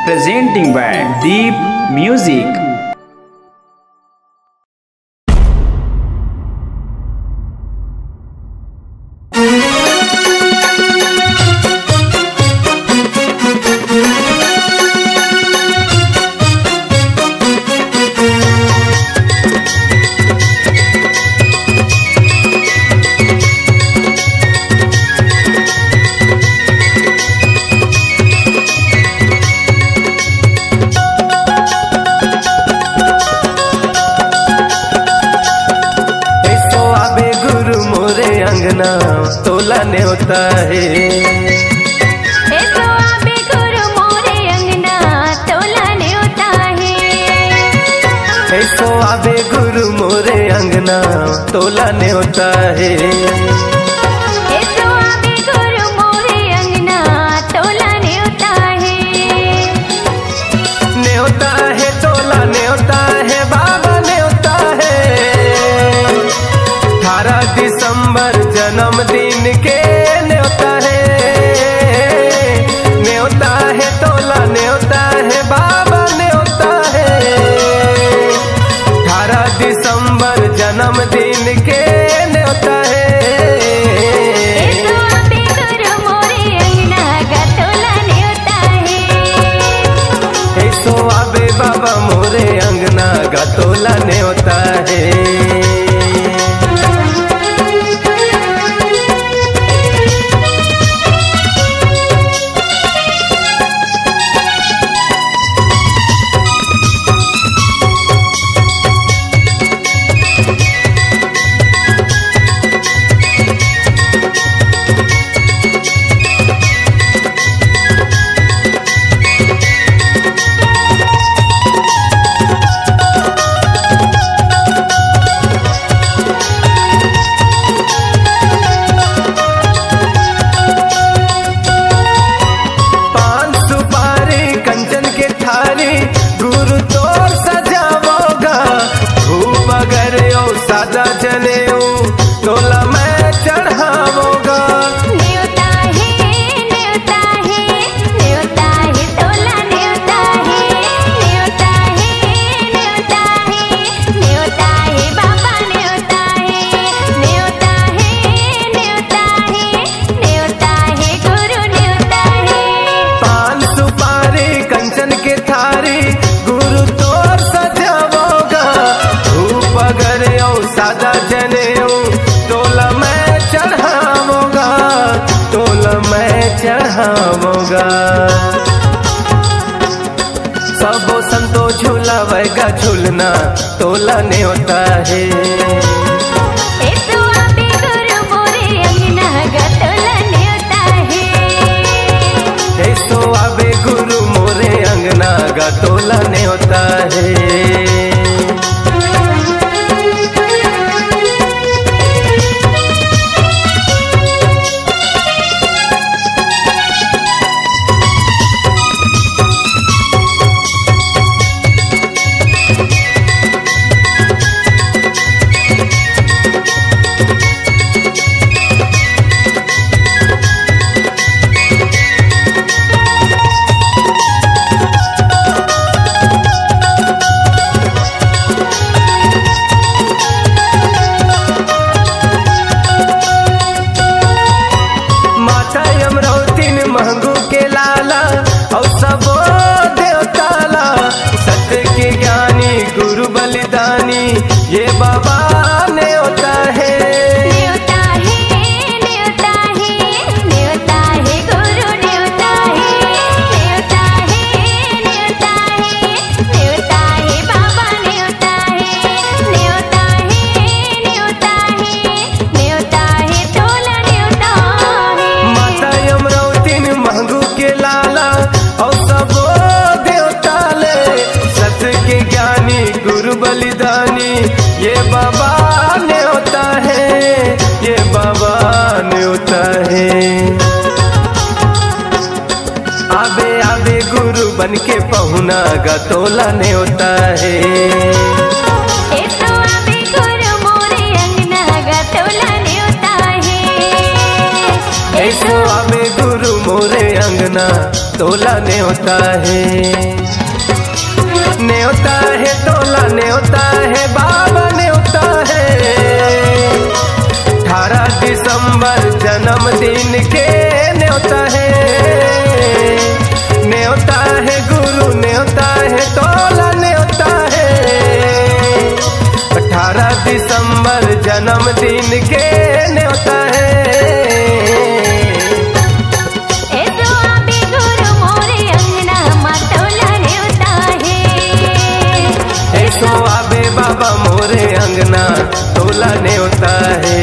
presenting by Deep Music. अंगना तोला ने होता है, ऐसो आबे गुरु मोरे अंगना तोला ने होता है, ऐसो आबे गुरु मोरे अंगना तोला ने होता है, ऐसो आबे गुरु मोरे अंगना तोला ने होता है, न्योता है तोला न्योता है बाबा न्योता है, 18 दिसंबर जन्मदिन के न्योता है, न्योता है तोला न्योता है बाबा न्योता है, 18 दिसंबर जन्मदिन के न्योता है, ऐसो आबे गुरु मोरे अंगना गा तोला ने होता है, ऐसो आबे बाबा मोरे अंगना गा तोला ने होता है। गुरु तोर सजावोगा धूप अगर सादा जने तोला मैं चढ़ावोगा, न्योता है न्योता है न्योता है तोला न्योता है, न्योता है न्योता है न्योता है बाबा न्योता है, न्योता है न्योता है न्योता है गुरु न्योता है, पान सुपारी कंचन के थारी गुरु तोर सजावोगा धूप अगर सादा जने तोला मैं चढ़ावोगा, तोला मैं चढ़ावोगा, सबो संतो झूलावेगा झूलना तोला ने होता है, ऐसो आबे गुरु मोरे अंगना गा तोला ने होता है, ऐसो आबे गुरु मोरे अंगना गा तोला ने होता है। महंगू के लाला और सबो देवताला सत्य के ज्ञानी गुरु बलिदानी ये बाबा ने होता है, न्योता है न्योता है न्योता है गुरु न्योता है, न्योता है न्योता है न्योता है बाबा न्योता है, न्योता है न्योता है न्योता है तोला न्योता है, माता यमरावती महंगू के लाला और सबो देवताले सत्य के ज्ञानी गुरु बलिदानी ये बाबा ने होता है, ये बाबा ने होता है, आबे आबे गुरु बन के पहुना गा तोला ने होता है, ऐसो आबे गुरु मोरे अंगना गा तोला ने होता है, ऐसो आबे गुरु मोरे अंगना तोला न्योता है, न्योता है तोला न्योता है बाबा न्योता है। 18 दिसंबर जन्मदिन के न्योता है, न्योता है गुरु न्योता है तोला न्योता है। 18 दिसंबर जन्मदिन के न्योता है। बाबा मोरे अंगना तोला न्योता है।